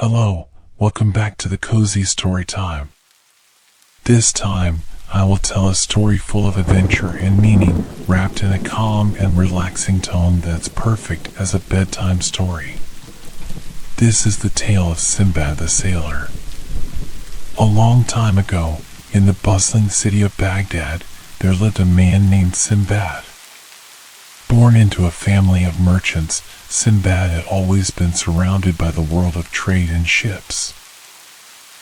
Hello, welcome back to the Cozy Storytime. This time, I will tell a story full of adventure and meaning, wrapped in a calm and relaxing tone that's perfect as a bedtime story. This is the tale of Sinbad the Sailor. A long time ago, in the bustling city of Baghdad, there lived a man named Sinbad. Born into a family of merchants, Sinbad had always been surrounded by the world of trade and ships.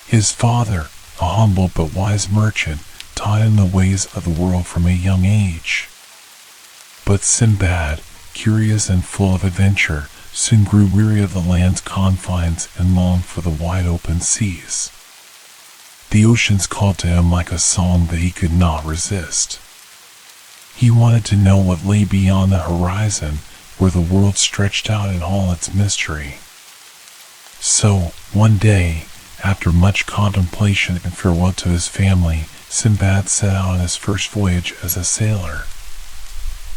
His father, a humble but wise merchant, taught him the ways of the world from a young age. But Sinbad, curious and full of adventure, soon grew weary of the land's confines and longed for the wide open seas. The oceans called to him like a song that he could not resist. He wanted to know what lay beyond the horizon, where the world stretched out in all its mystery. So, one day, after much contemplation and farewell to his family, Sinbad set out on his first voyage as a sailor.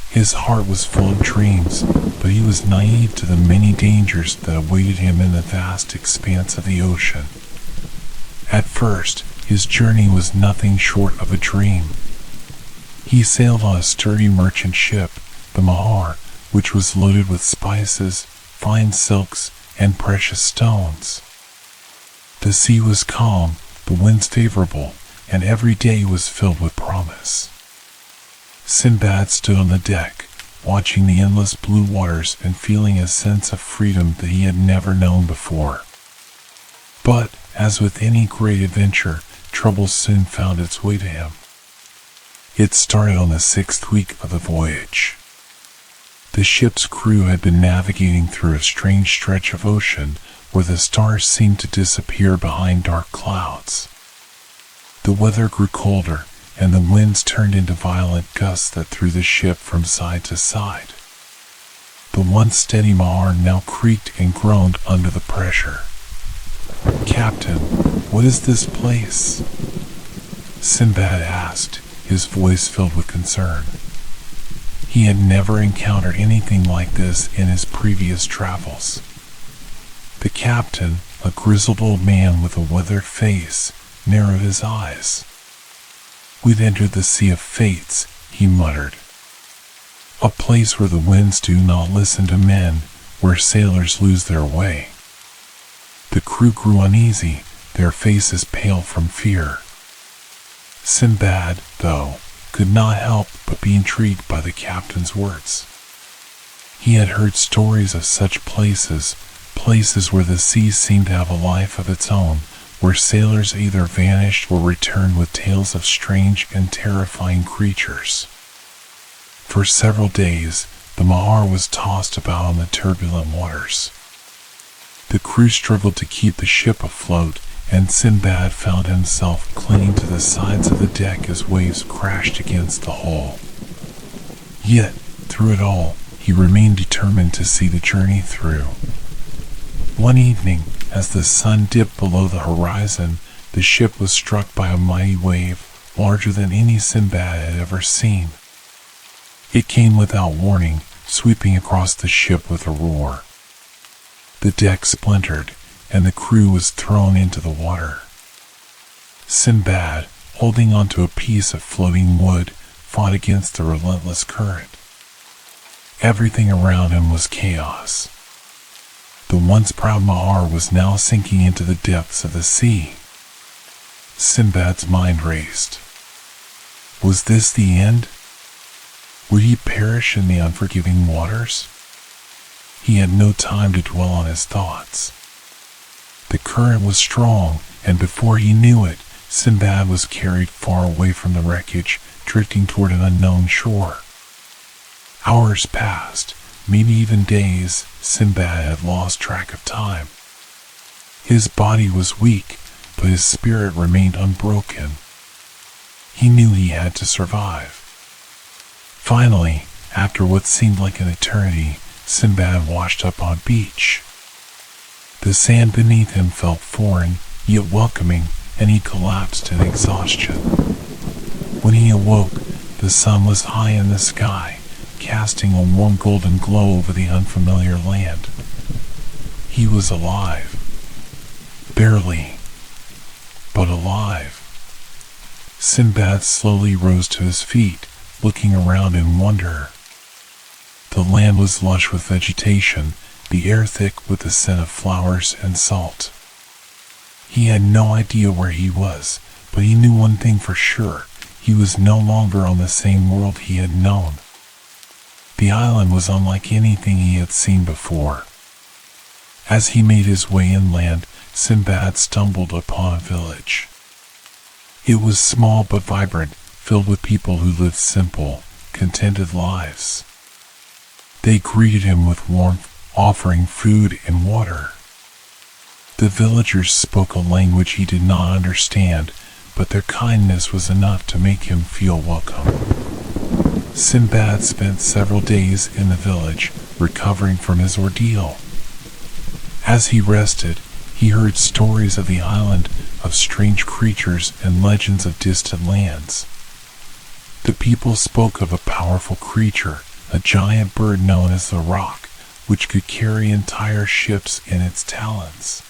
His heart was full of dreams, but he was naive to the many dangers that awaited him in the vast expanse of the ocean. At first, his journey was nothing short of a dream. He sailed on a sturdy merchant ship, the Mahar, which was loaded with spices, fine silks, and precious stones. The sea was calm, the winds favorable, and every day was filled with promise. Sinbad stood on the deck, watching the endless blue waters and feeling a sense of freedom that he had never known before. But, as with any great adventure, trouble soon found its way to him. It started on the 6th week of the voyage. The ship's crew had been navigating through a strange stretch of ocean where the stars seemed to disappear behind dark clouds. The weather grew colder, and the winds turned into violent gusts that threw the ship from side to side. The once steady Mahar now creaked and groaned under the pressure. "Captain, what is this place?" Sinbad asked, his voice filled with concern. He had never encountered anything like this in his previous travels. The captain, a grizzled old man with a weathered face, narrowed his eyes. "We've entered the Sea of Fates," he muttered. "A place where the winds do not listen to men, where sailors lose their way." The crew grew uneasy, their faces pale from fear. Sinbad, though, could not help but be intrigued by the captain's words. He had heard stories of such places where the sea seemed to have a life of its own, where sailors either vanished or returned with tales of strange and terrifying creatures. For several days, the Mahar was tossed about on the turbulent waters. The crew struggled to keep the ship afloat, and Sinbad found himself clinging to the sides of the deck as waves crashed against the hull. Yet, through it all, he remained determined to see the journey through. One evening, as the sun dipped below the horizon, the ship was struck by a mighty wave, larger than any Sinbad had ever seen. It came without warning, sweeping across the ship with a roar. The deck splintered, and the crew was thrown into the water. Sinbad, holding onto a piece of floating wood, fought against the relentless current. Everything around him was chaos. The once proud Mahar was now sinking into the depths of the sea. Sinbad's mind raced. Was this the end? Would he perish in the unforgiving waters? He had no time to dwell on his thoughts. The current was strong, and before he knew it, Sinbad was carried far away from the wreckage, drifting toward an unknown shore. Hours passed, maybe even days. Sinbad had lost track of time. His body was weak, but his spirit remained unbroken. He knew he had to survive. Finally, after what seemed like an eternity, Sinbad washed up on a beach. The sand beneath him felt foreign, yet welcoming, and he collapsed in exhaustion. When he awoke, the sun was high in the sky, casting a warm golden glow over the unfamiliar land. He was alive. barely, but alive. Sinbad slowly rose to his feet, looking around in wonder. The land was lush with vegetation, the air thick with the scent of flowers and salt. He had no idea where he was, but he knew one thing for sure. He was no longer on the same world he had known. The island was unlike anything he had seen before. As he made his way inland, Sinbad stumbled upon a village. It was small but vibrant, filled with people who lived simple, contented lives. They greeted him with warmth, offering food and water. The villagers spoke a language he did not understand, but their kindness was enough to make him feel welcome. Sinbad spent several days in the village, recovering from his ordeal. As he rested, he heard stories of the island, of strange creatures and legends of distant lands. The people spoke of a powerful creature, a giant bird known as the Roc, which could carry entire ships in its talons.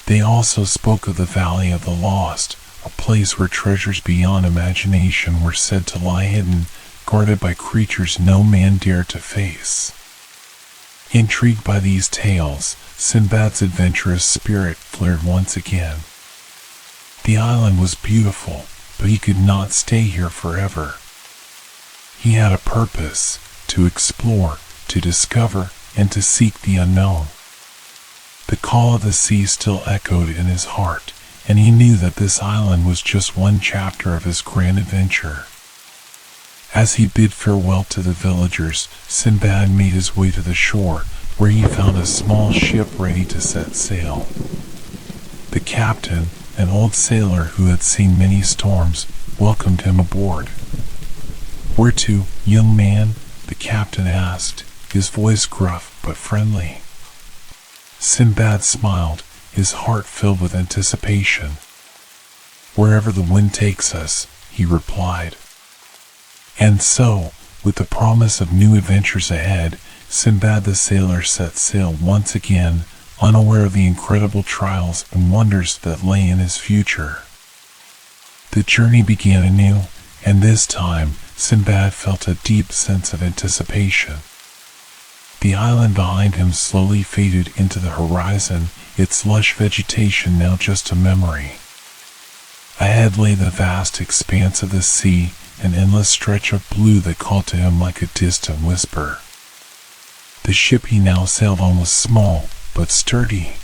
They also spoke of the Valley of the Lost, a place where treasures beyond imagination were said to lie hidden, guarded by creatures no man dared to face. Intrigued by these tales, Sinbad's adventurous spirit flared once again. The island was beautiful, but he could not stay here forever. He had a purpose: to explore, to discover, and to seek the unknown. The call of the sea still echoed in his heart, and he knew that this island was just one chapter of his grand adventure. As he bid farewell to the villagers, Sinbad made his way to the shore, where he found a small ship ready to set sail. The captain, an old sailor who had seen many storms, welcomed him aboard. "Where to, young man?" the captain asked, his voice gruff but friendly. Sinbad smiled, his heart filled with anticipation. "Wherever the wind takes us," he replied. And so, with the promise of new adventures ahead, Sinbad the sailor set sail once again, unaware of the incredible trials and wonders that lay in his future. The journey began anew, and this time, Sinbad felt a deep sense of anticipation. The island behind him slowly faded into the horizon, its lush vegetation now just a memory. Ahead lay the vast expanse of the sea, an endless stretch of blue that called to him like a distant whisper. The ship he now sailed on was small, but sturdy.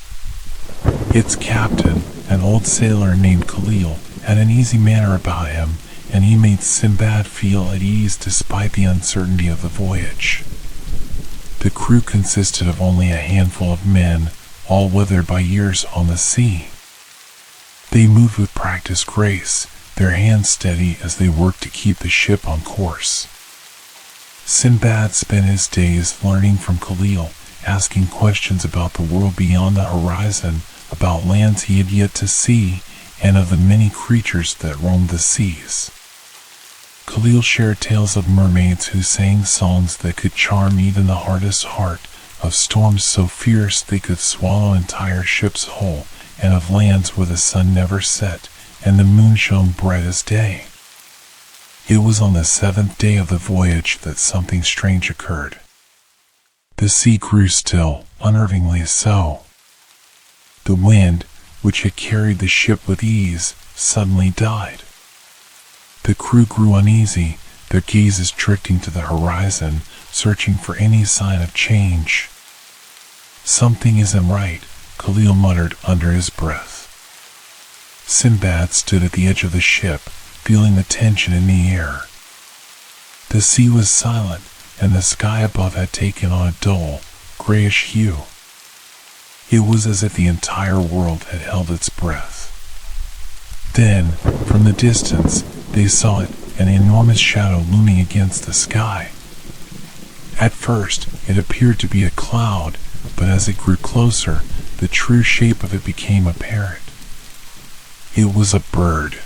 Its captain, an old sailor named Khalil, had an easy manner about him, and he made Sinbad feel at ease despite the uncertainty of the voyage. The crew consisted of only a handful of men, all weathered by years on the sea. They moved with practiced grace, their hands steady as they worked to keep the ship on course. Sinbad spent his days learning from Khalil, asking questions about the world beyond the horizon, about lands he had yet to see, and of the many creatures that roamed the seas. Khalil shared tales of mermaids who sang songs that could charm even the hardest heart, of storms so fierce they could swallow entire ships whole, and of lands where the sun never set, and the moon shone bright as day. It was on the 7th day of the voyage that something strange occurred. The sea grew still, unnervingly so. The wind, which had carried the ship with ease, suddenly died. The crew grew uneasy, their gazes drifting to the horizon, searching for any sign of change. "Something isn't right," Khalil muttered under his breath. Sinbad stood at the edge of the ship, feeling the tension in the air. The sea was silent, and the sky above had taken on a dull, grayish hue. It was as if the entire world had held its breath. Then, from the distance, they saw it, an enormous shadow looming against the sky. At first, it appeared to be a cloud, but as it grew closer, the true shape of it became apparent. It was a bird.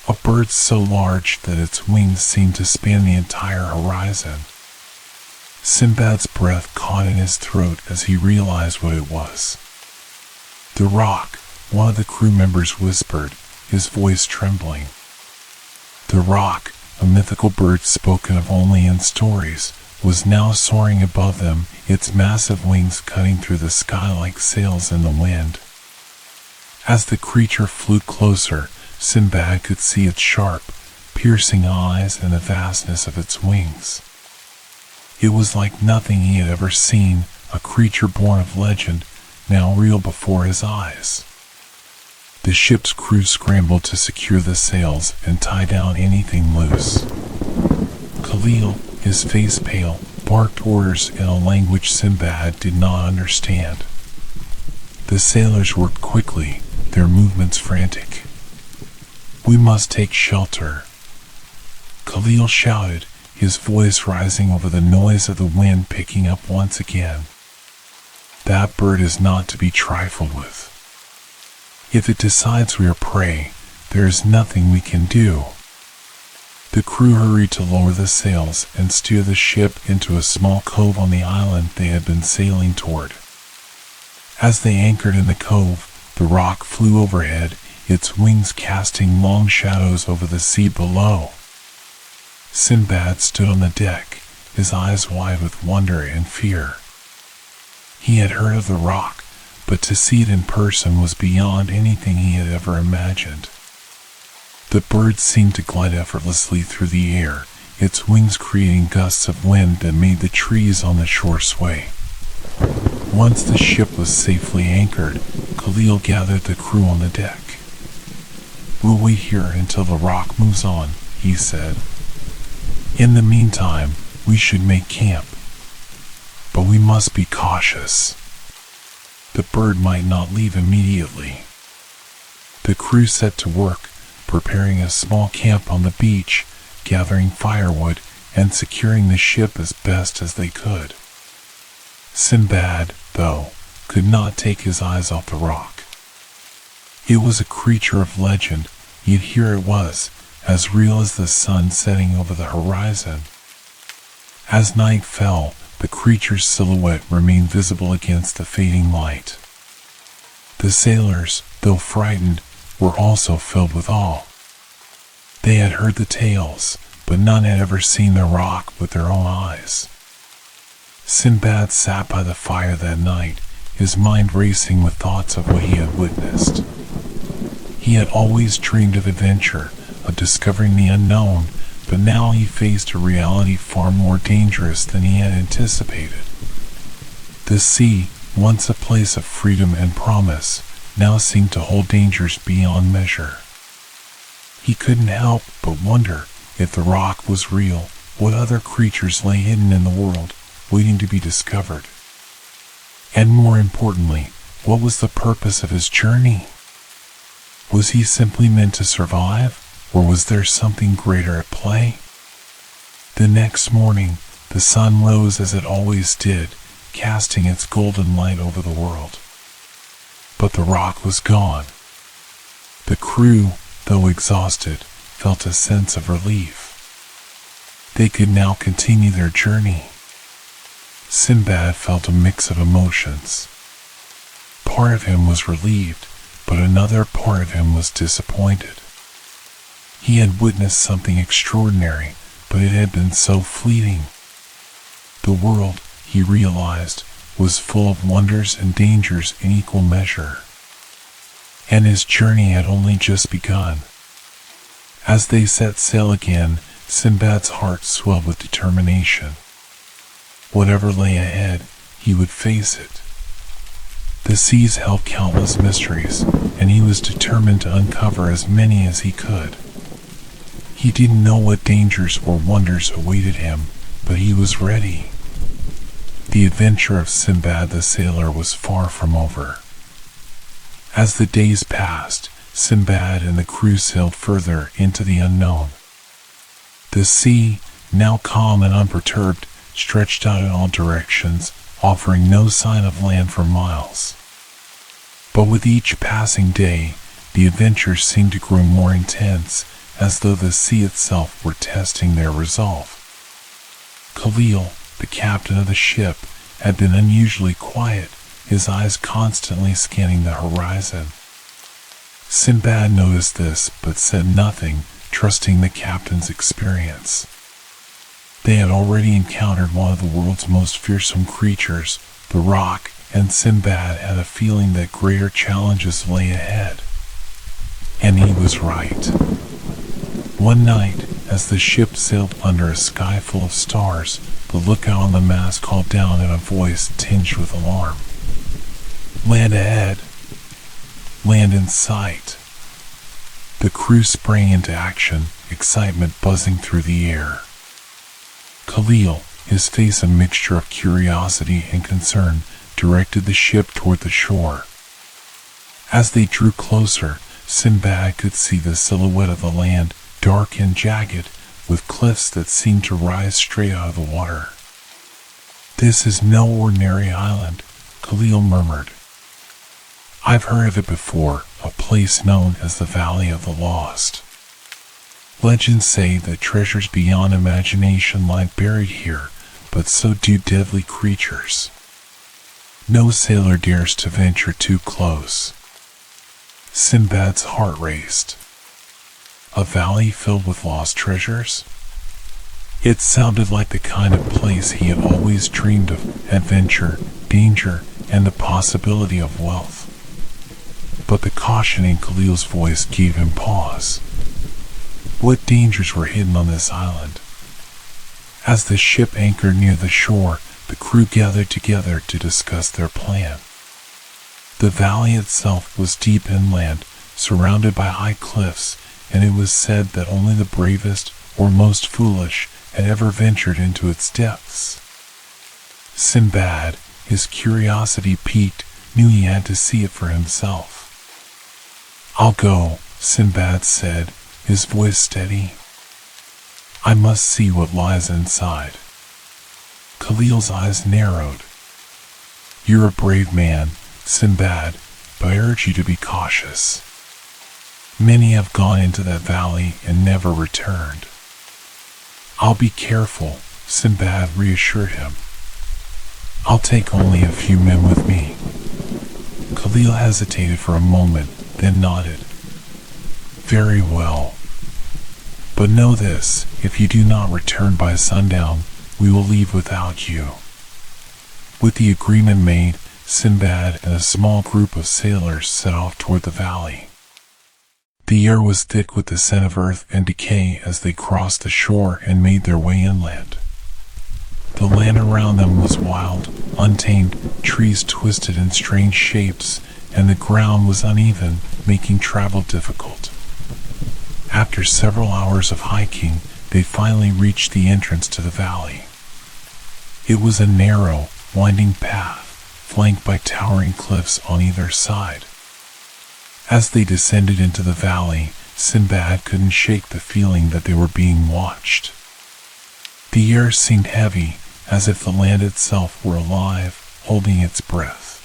A bird so large that its wings seemed to span the entire horizon. Sinbad's breath caught in his throat as he realized what it was. "The Rock," one of the crew members whispered, his voice trembling. The Rock, a mythical bird spoken of only in stories, was now soaring above them, its massive wings cutting through the sky like sails in the wind. As the creature flew closer, Sinbad could see its sharp, piercing eyes and the vastness of its wings. It was like nothing he had ever seen, a creature born of legend, now real before his eyes. The ship's crew scrambled to secure the sails and tie down anything loose. Khalil, his face pale, barked orders in a language Sinbad did not understand. The sailors worked quickly, their movements frantic. "We must take shelter," Khalil shouted, his voice rising over the noise of the wind picking up once again. "That bird is not to be trifled with. If it decides we are prey, there is nothing we can do." The crew hurried to lower the sails and steer the ship into a small cove on the island they had been sailing toward. As they anchored in the cove, the Rock flew overhead, its wings casting long shadows over the sea below. Sinbad stood on the deck, his eyes wide with wonder and fear. He had heard of the Rock, but to see it in person was beyond anything he had ever imagined. The bird seemed to glide effortlessly through the air, its wings creating gusts of wind that made the trees on the shore sway. Once the ship was safely anchored, Khalil gathered the crew on the deck. "We'll wait here until the Rock moves on," he said. "In the meantime, we should make camp. But we must be cautious. The bird might not leave immediately." The crew set to work, preparing a small camp on the beach, gathering firewood, and securing the ship as best as they could. Sinbad, though, could not take his eyes off the Rock. It was a creature of legend, yet here it was, as real as the sun setting over the horizon. As night fell, the creature's silhouette remained visible against the fading light. The sailors, though frightened, were also filled with awe. They had heard the tales, but none had ever seen the Rock with their own eyes. Sinbad sat by the fire that night, his mind racing with thoughts of what he had witnessed. He had always dreamed of adventure, of discovering the unknown, but now he faced a reality far more dangerous than he had anticipated. The sea, once a place of freedom and promise, now seemed to hold dangers beyond measure. He couldn't help but wonder if the Rock was real, what other creatures lay hidden in the world, waiting to be discovered. And more importantly, what was the purpose of his journey? Was he simply meant to survive, or was there something greater at play? The next morning, the sun rose as it always did, casting its golden light over the world. But the Rock was gone. The crew, though exhausted, felt a sense of relief. They could now continue their journey. Sinbad felt a mix of emotions. Part of him was relieved, but another part of him was disappointed. He had witnessed something extraordinary, but it had been so fleeting. The world, he realized, was full of wonders and dangers in equal measure. And his journey had only just begun. As they set sail again, Sinbad's heart swelled with determination. Whatever lay ahead, he would face it. The seas held countless mysteries, and he was determined to uncover as many as he could. He didn't know what dangers or wonders awaited him, but he was ready. The adventure of Sinbad the sailor was far from over. As the days passed, Sinbad and the crew sailed further into the unknown. The sea, now calm and unperturbed, stretched out in all directions, offering no sign of land for miles. But with each passing day, the adventure seemed to grow more intense, as though the sea itself were testing their resolve. Khalil, the captain of the ship, had been unusually quiet, his eyes constantly scanning the horizon. Sinbad noticed this, but said nothing, trusting the captain's experience. They had already encountered one of the world's most fearsome creatures, the roc, and Sinbad had a feeling that greater challenges lay ahead. And he was right. One night, as the ship sailed under a sky full of stars, the lookout on the mast called down in a voice tinged with alarm. "Land ahead! Land in sight!" The crew sprang into action, excitement buzzing through the air. Khalil, his face a mixture of curiosity and concern, directed the ship toward the shore. As they drew closer, Sinbad could see the silhouette of the land, dark and jagged, with cliffs that seemed to rise straight out of the water. "This is no ordinary island," Khalil murmured. "I've heard of it before, a place known as the Valley of the Lost. Legends say that treasures beyond imagination lie buried here, but so do deadly creatures. No sailor dares to venture too close." Sinbad's heart raced. A valley filled with lost treasures? It sounded like the kind of place he had always dreamed of: adventure, danger, and the possibility of wealth. But the caution in Khalil's voice gave him pause. What dangers were hidden on this island? As the ship anchored near the shore, the crew gathered together to discuss their plan. The valley itself was deep inland, surrounded by high cliffs, and it was said that only the bravest or most foolish had ever ventured into its depths. Sinbad, his curiosity piqued, knew he had to see it for himself. "I'll go," Sinbad said, his voice steady. "I must see what lies inside." Khalil's eyes narrowed. "You're a brave man, Sinbad, but I urge you to be cautious. Many have gone into that valley and never returned." "I'll be careful," Sinbad reassured him. "I'll take only a few men with me." Khalil hesitated for a moment, then nodded. "Very well. But know this, if you do not return by sundown, we will leave without you." With the agreement made, Sinbad and a small group of sailors set off toward the valley. The air was thick with the scent of earth and decay as they crossed the shore and made their way inland. The land around them was wild, untamed, trees twisted in strange shapes, and the ground was uneven, making travel difficult. After several hours of hiking, they finally reached the entrance to the valley. It was a narrow, winding path, flanked by towering cliffs on either side. As they descended into the valley, Sinbad couldn't shake the feeling that they were being watched. The air seemed heavy, as if the land itself were alive, holding its breath.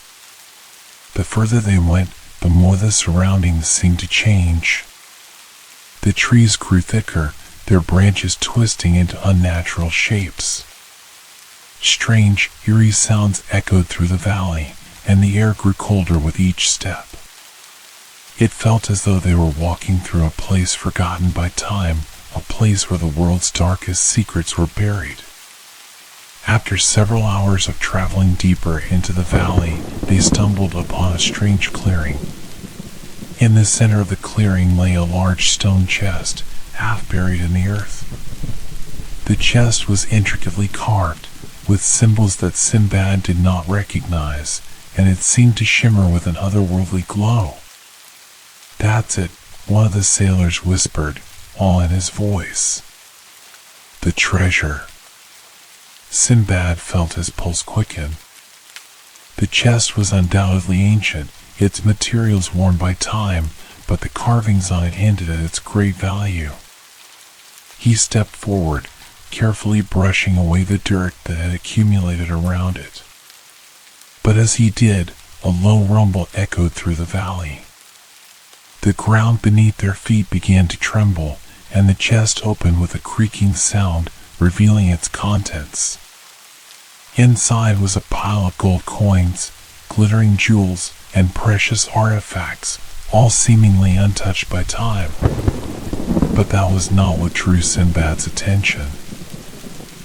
The further they went, the more the surroundings seemed to change. The trees grew thicker, their branches twisting into unnatural shapes. Strange, eerie sounds echoed through the valley, and the air grew colder with each step. It felt as though they were walking through a place forgotten by time, a place where the world's darkest secrets were buried. After several hours of traveling deeper into the valley, they stumbled upon a strange clearing. In the center of the clearing lay a large stone chest, half buried in the earth. The chest was intricately carved, with symbols that Sinbad did not recognize, and it seemed to shimmer with an otherworldly glow. "That's it," one of the sailors whispered, awe in his voice. "The treasure." Sinbad felt his pulse quicken. The chest was undoubtedly ancient, its materials worn by time, but the carvings on it hinted at its great value. He stepped forward, carefully brushing away the dirt that had accumulated around it. But as he did, a low rumble echoed through the valley. The ground beneath their feet began to tremble, and the chest opened with a creaking sound, revealing its contents. Inside was a pile of gold coins, glittering jewels, and precious artifacts, all seemingly untouched by time. But that was not what drew Sinbad's attention.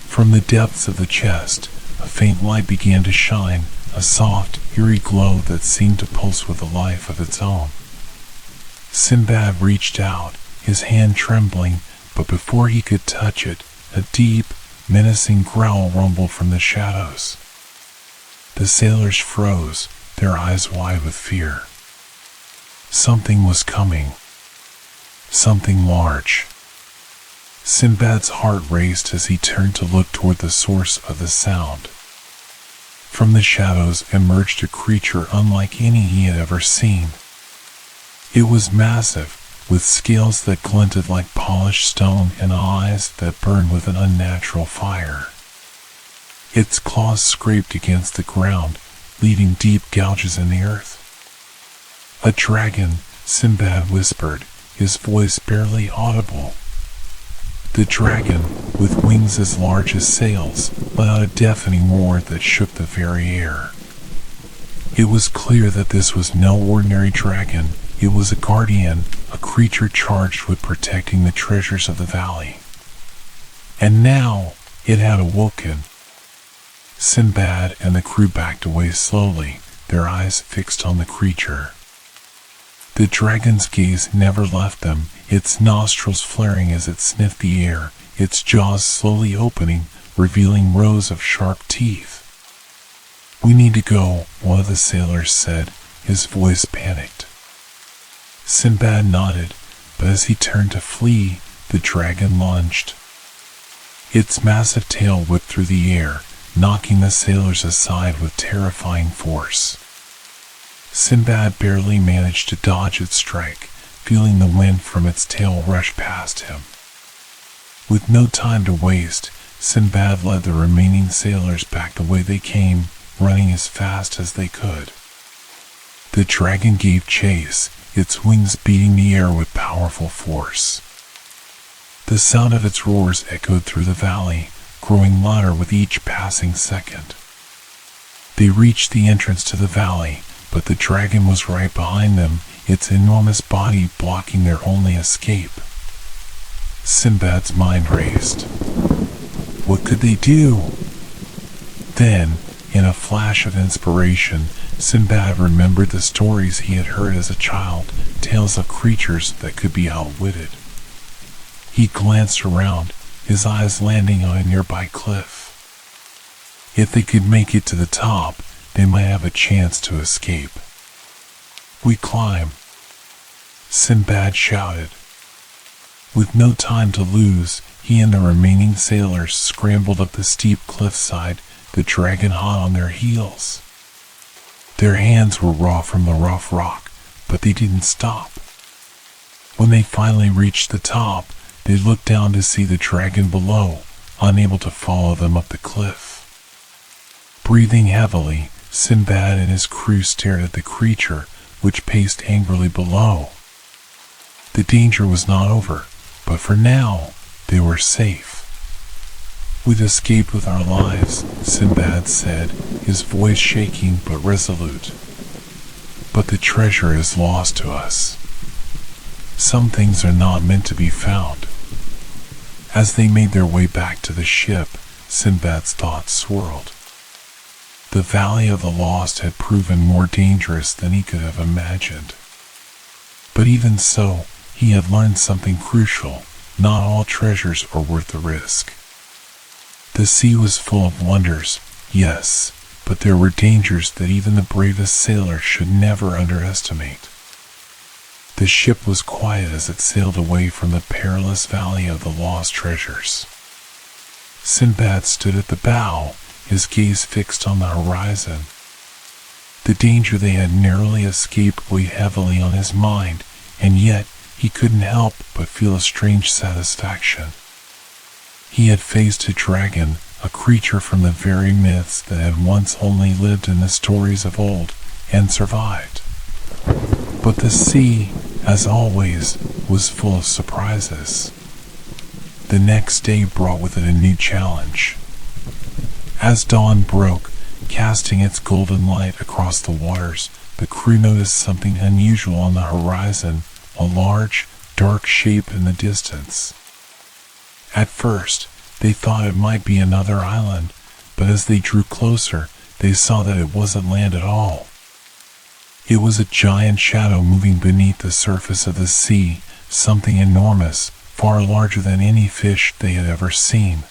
From the depths of the chest, a faint light began to shine, a soft, eerie glow that seemed to pulse with a life of its own. Sinbad reached out, his hand trembling, but before he could touch it, a deep, menacing growl rumbled from the shadows. The sailors froze, their eyes wide with fear. Something was coming. Something large. Sinbad's heart raced as he turned to look toward the source of the sound. From the shadows emerged a creature unlike any he had ever seen. It was massive, with scales that glinted like polished stone and eyes that burned with an unnatural fire. Its claws scraped against the ground, leaving deep gouges in the earth. "A dragon," Sinbad whispered, his voice barely audible. The dragon, with wings as large as sails, let out a deafening roar that shook the very air. It was clear that this was no ordinary dragon. It was a guardian, a creature charged with protecting the treasures of the valley. And now it had awoken. Sinbad and the crew backed away slowly, their eyes fixed on the creature. The dragon's gaze never left them, its nostrils flaring as it sniffed the air, its jaws slowly opening, revealing rows of sharp teeth. "We need to go," one of the sailors said, his voice panicked. Sinbad nodded, but as he turned to flee, the dragon lunged. Its massive tail whipped through the air, knocking the sailors aside with terrifying force. Sinbad barely managed to dodge its strike, feeling the wind from its tail rush past him. With no time to waste, Sinbad led the remaining sailors back the way they came, running as fast as they could. The dragon gave chase, its wings beating the air with powerful force. The sound of its roars echoed through the valley, growing louder with each passing second. They reached the entrance to the valley, but the dragon was right behind them, its enormous body blocking their only escape. Sinbad's mind raced. What could they do? Then, in a flash of inspiration, Sinbad remembered the stories he had heard as a child, tales of creatures that could be outwitted. He glanced around, his eyes landing on a nearby cliff. If they could make it to the top, they might have a chance to escape. "We climb," Sinbad shouted. With no time to lose, he and the remaining sailors scrambled up the steep cliffside, the dragon hot on their heels. Their hands were raw from the rough rock, but they didn't stop. When they finally reached the top, they looked down to see the dragon below, unable to follow them up the cliff. Breathing heavily, Sinbad and his crew stared at the creature, which paced angrily below. The danger was not over, but for now, they were safe. "We've escaped with our lives," Sinbad said, his voice shaking but resolute. "But the treasure is lost to us. Some things are not meant to be found." As they made their way back to the ship, Sinbad's thoughts swirled. The Valley of the Lost had proven more dangerous than he could have imagined. But even so, he had learned something crucial. Not all treasures are worth the risk. The sea was full of wonders, yes, but there were dangers that even the bravest sailor should never underestimate. The ship was quiet as it sailed away from the perilous Valley of the Lost Treasures. Sinbad stood at the bow, his gaze fixed on the horizon. The danger they had narrowly escaped weighed heavily on his mind, and yet he couldn't help but feel a strange satisfaction. He had faced a dragon, a creature from the very myths that had once only lived in the stories of old, and survived. But the sea, as always, was full of surprises. The next day brought with it a new challenge. As dawn broke, casting its golden light across the waters. The crew noticed something unusual on the horizon, a large, dark shape in the distance. At first, they thought it might be another island, but as they drew closer, they saw that it wasn't land at all. It was a giant shadow moving beneath the surface of the sea, something enormous, far larger than any fish they had ever seen.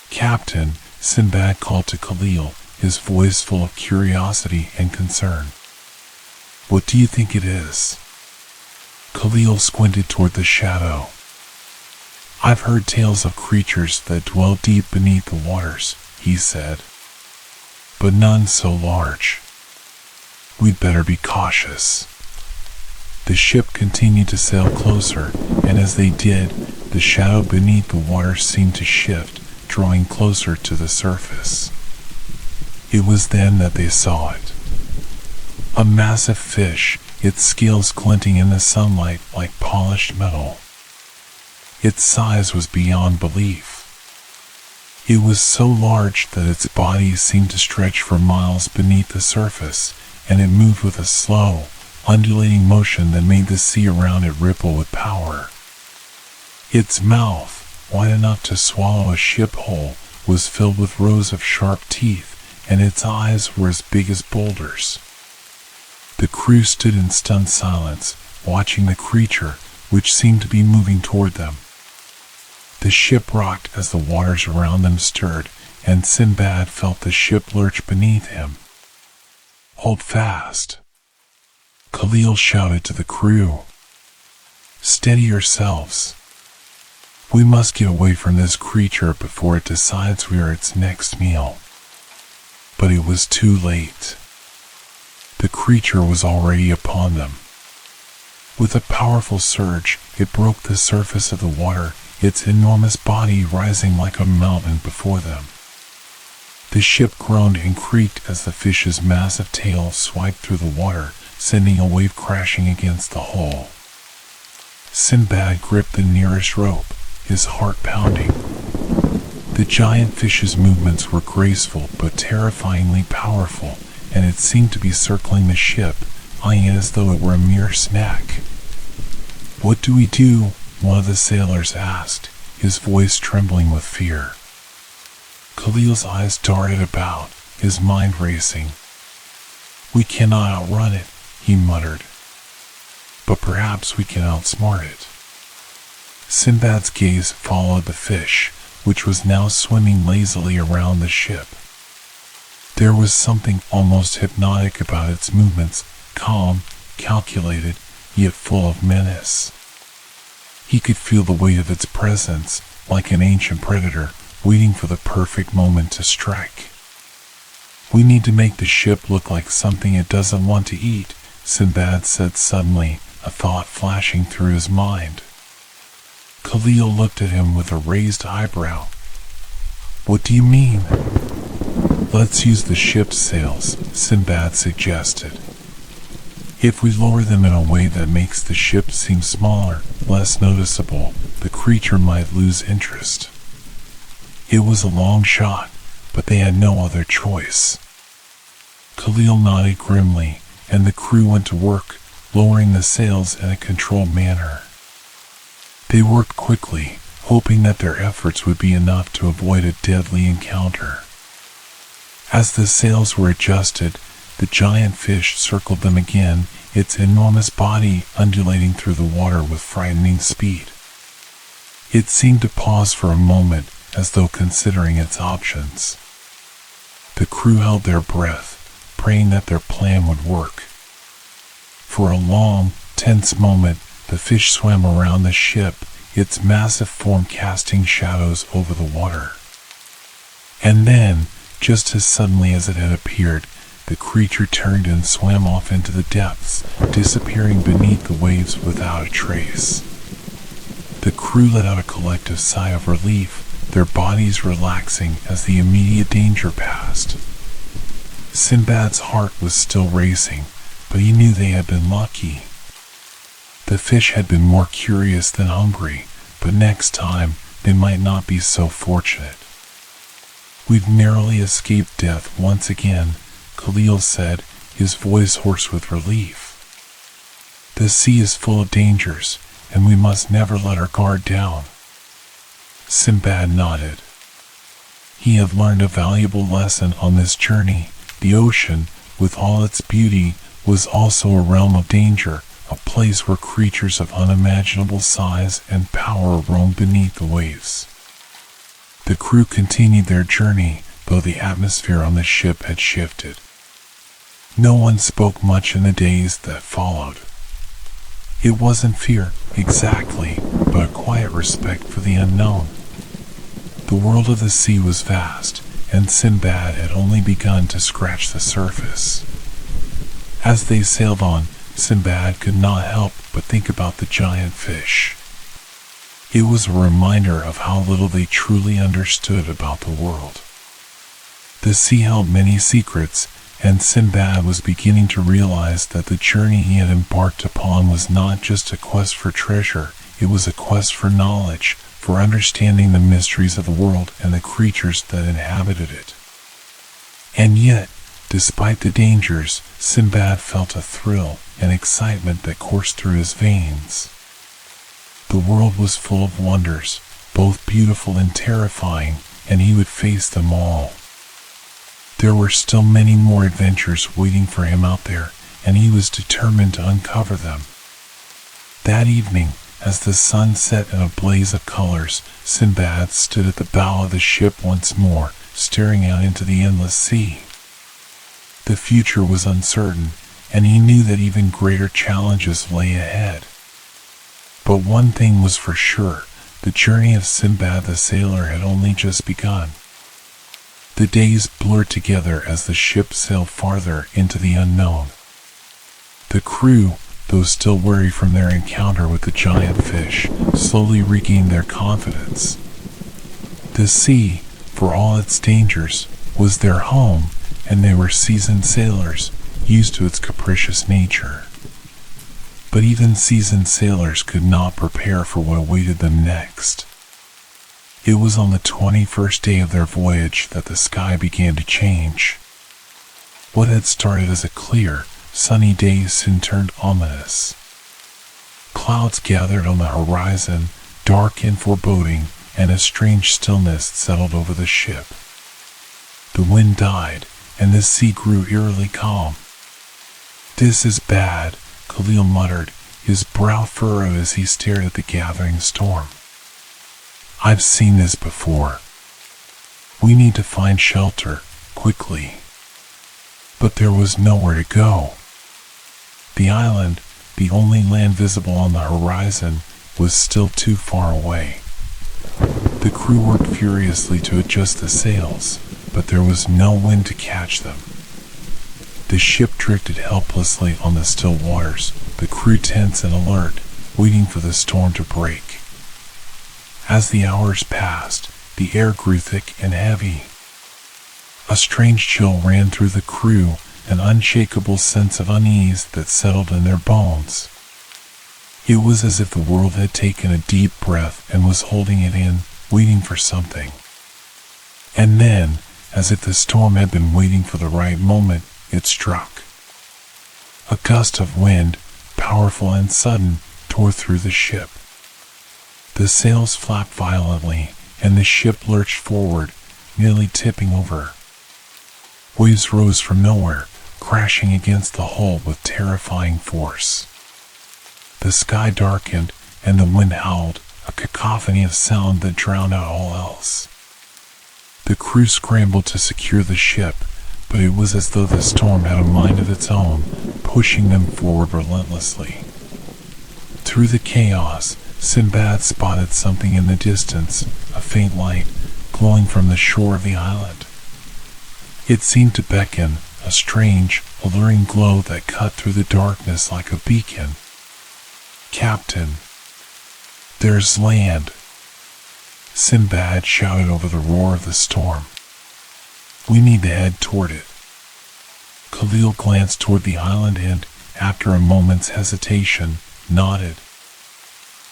"Captain," Sinbad called to Khalil, his voice full of curiosity and concern. "What do you think it is?" Khalil squinted toward the shadow. "I've heard tales of creatures that dwell deep beneath the waters," he said, "but none so large. We'd better be cautious." The ship continued to sail closer, and as they did, the shadow beneath the water seemed to shift, drawing closer to the surface. It was then that they saw it. A massive fish, its scales glinting in the sunlight like polished metal. Its size was beyond belief. It was so large that its body seemed to stretch for miles beneath the surface, and it moved with a slow, undulating motion that made the sea around it ripple with power. Its mouth, wide enough to swallow a ship whole, was filled with rows of sharp teeth, and its eyes were as big as boulders. The crew stood in stunned silence, watching the creature, which seemed to be moving toward them. The ship rocked as the waters around them stirred, and Sinbad felt the ship lurch beneath him. "Hold fast," Khalil shouted to the crew. "Steady yourselves. We must get away from this creature before it decides we are its next meal." But it was too late. The creature was already upon them. With a powerful surge, it broke the surface of the water, its enormous body rising like a mountain before them. The ship groaned and creaked as the fish's massive tail swiped through the water, sending a wave crashing against the hull. Sinbad gripped the nearest rope, his heart pounding. The giant fish's movements were graceful but terrifyingly powerful, and it seemed to be circling the ship, eyeing it as though it were a mere snack. "What do we do?" one of the sailors asked, his voice trembling with fear. Khalil's eyes darted about, his mind racing. "We cannot outrun it," he muttered. "But perhaps we can outsmart it." Sinbad's gaze followed the fish, which was now swimming lazily around the ship. There was something almost hypnotic about its movements, calm, calculated, yet full of menace. He could feel the weight of its presence, like an ancient predator, waiting for the perfect moment to strike. "We need to make the ship look like something it doesn't want to eat," Sinbad said suddenly, a thought flashing through his mind. Khalil looked at him with a raised eyebrow. "What do you mean?" "Let's use the ship's sails," Sinbad suggested. "If we lower them in a way that makes the ship seem smaller, less noticeable, the creature might lose interest." It was a long shot, but they had no other choice. Khalil nodded grimly, and the crew went to work, lowering the sails in a controlled manner. They worked quickly, hoping that their efforts would be enough to avoid a deadly encounter. As the sails were adjusted, the giant fish circled them again, its enormous body undulating through the water with frightening speed. It seemed to pause for a moment, as though considering its options. The crew held their breath, praying that their plan would work. For a long, tense moment, the fish swam around the ship, its massive form casting shadows over the water. And then, just as suddenly as it had appeared, the creature turned and swam off into the depths, disappearing beneath the waves without a trace. The crew let out a collective sigh of relief, their bodies relaxing as the immediate danger passed. Sinbad's heart was still racing, but he knew they had been lucky. The fish had been more curious than hungry, but next time they might not be so fortunate. "We've narrowly escaped death once again," Khalil said, his voice hoarse with relief. "The sea is full of dangers, and we must never let our guard down." Sinbad nodded. He had learned a valuable lesson on this journey. The ocean, with all its beauty, was also a realm of danger, a place where creatures of unimaginable size and power roamed beneath the waves. The crew continued their journey, though the atmosphere on the ship had shifted. No one spoke much in the days that followed. It wasn't fear, exactly, but a quiet respect for the unknown. The world of the sea was vast, and Sinbad had only begun to scratch the surface. As they sailed on, Sinbad could not help but think about the giant fish. It was a reminder of how little they truly understood about the world. The sea held many secrets, and Sinbad was beginning to realize that the journey he had embarked upon was not just a quest for treasure, it was a quest for knowledge, for understanding the mysteries of the world and the creatures that inhabited it. And yet, despite the dangers, Sinbad felt a thrill, an excitement that coursed through his veins. The world was full of wonders, both beautiful and terrifying, and he would face them all. There were still many more adventures waiting for him out there, and he was determined to uncover them. That evening, as the sun set in a blaze of colors, Sinbad stood at the bow of the ship once more, staring out into the endless sea. The future was uncertain, and he knew that even greater challenges lay ahead. But one thing was for sure, the journey of Sinbad the sailor had only just begun. The days blurred together as the ship sailed farther into the unknown. The crew, though still wary from their encounter with the giant fish, slowly regained their confidence. The sea, for all its dangers, was their home, and they were seasoned sailors, used to its capricious nature. But even seasoned sailors could not prepare for what awaited them next. It was on the 21st day of their voyage that the sky began to change. What had started as a clear, sunny day soon turned ominous. Clouds gathered on the horizon, dark and foreboding, and a strange stillness settled over the ship. The wind died, and the sea grew eerily calm. "This is bad," Khalil muttered, his brow furrowed as he stared at the gathering storm. "I've seen this before. We need to find shelter, quickly." But there was nowhere to go. The island, the only land visible on the horizon, was still too far away. The crew worked furiously to adjust the sails, but there was no wind to catch them. The ship drifted helplessly on the still waters, the crew tense and alert, waiting for the storm to break. As the hours passed, the air grew thick and heavy. A strange chill ran through the crew, an unshakable sense of unease that settled in their bones. It was as if the world had taken a deep breath and was holding it in, waiting for something. And then, as if the storm had been waiting for the right moment, it struck. A gust of wind, powerful and sudden, tore through the ship. The sails flapped violently, and the ship lurched forward, nearly tipping over. Waves rose from nowhere, crashing against the hull with terrifying force. The sky darkened, and the wind howled, a cacophony of sound that drowned out all else. The crew scrambled to secure the ship, but it was as though the storm had a mind of its own, pushing them forward relentlessly. Through the chaos, Sinbad spotted something in the distance, a faint light, glowing from the shore of the island. It seemed to beckon, a strange, alluring glow that cut through the darkness like a beacon. "Captain, there's land!" Sinbad shouted over the roar of the storm. "We need to head toward it." Khalil glanced toward the island and, after a moment's hesitation, nodded.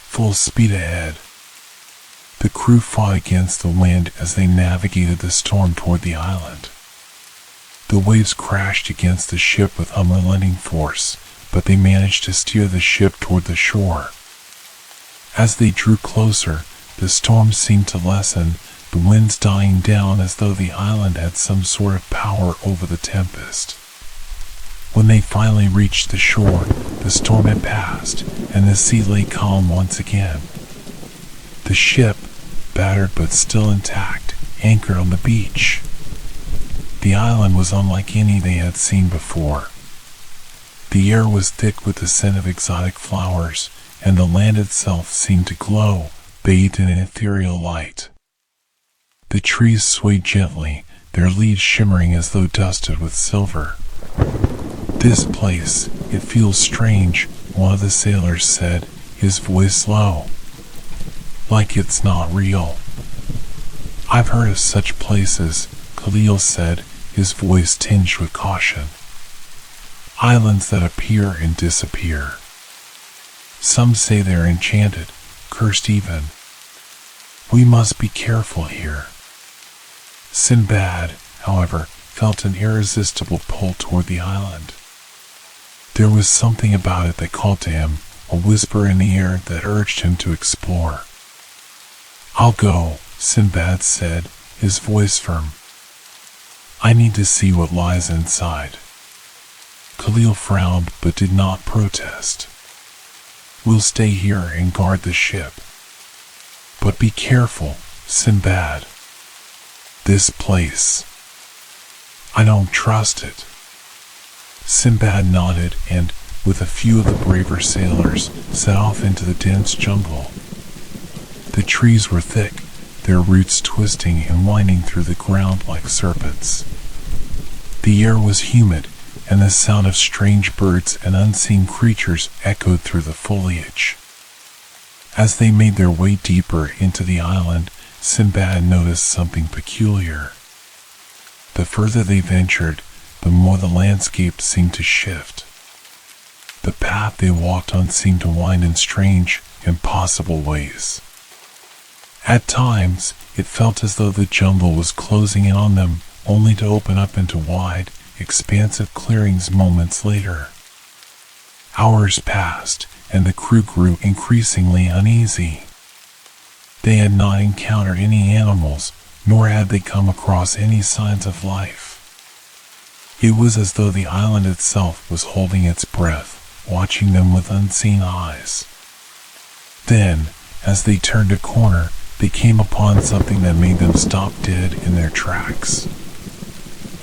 "Full speed ahead." The crew fought against the wind as they navigated the storm toward the island. The waves crashed against the ship with unrelenting force, but they managed to steer the ship toward the shore. As they drew closer, the storm seemed to lessen, the winds dying down as though the island had some sort of power over the tempest. When they finally reached the shore, the storm had passed, and the sea lay calm once again. The ship, battered but still intact, anchored on the beach. The island was unlike any they had seen before. The air was thick with the scent of exotic flowers, and the land itself seemed to glow, bathed in an ethereal light. The trees swayed gently, their leaves shimmering as though dusted with silver. "This place, it feels strange," one of the sailors said, his voice low. "Like it's not real." "I've heard of such places," Khalil said, his voice tinged with caution. "Islands that appear and disappear. Some say they're enchanted, cursed even. We must be careful here." Sinbad, however, felt an irresistible pull toward the island. There was something about it that called to him, a whisper in the air that urged him to explore. "I'll go," Sinbad said, his voice firm. "I need to see what lies inside." Khalil frowned but did not protest. "We'll stay here and guard the ship. But be careful, Sinbad. This place, I don't trust it." Sinbad nodded and, with a few of the braver sailors, set off into the dense jungle. The trees were thick, their roots twisting and winding through the ground like serpents. The air was humid, and the sound of strange birds and unseen creatures echoed through the foliage. As they made their way deeper into the island, Sinbad noticed something peculiar. The further they ventured, the more the landscape seemed to shift. The path they walked on seemed to wind in strange, impossible ways. At times, it felt as though the jungle was closing in on them, only to open up into wide, expansive clearings moments later. Hours passed, and the crew grew increasingly uneasy. They had not encountered any animals, nor had they come across any signs of life. It was as though the island itself was holding its breath, watching them with unseen eyes. Then, as they turned a corner, they came upon something that made them stop dead in their tracks.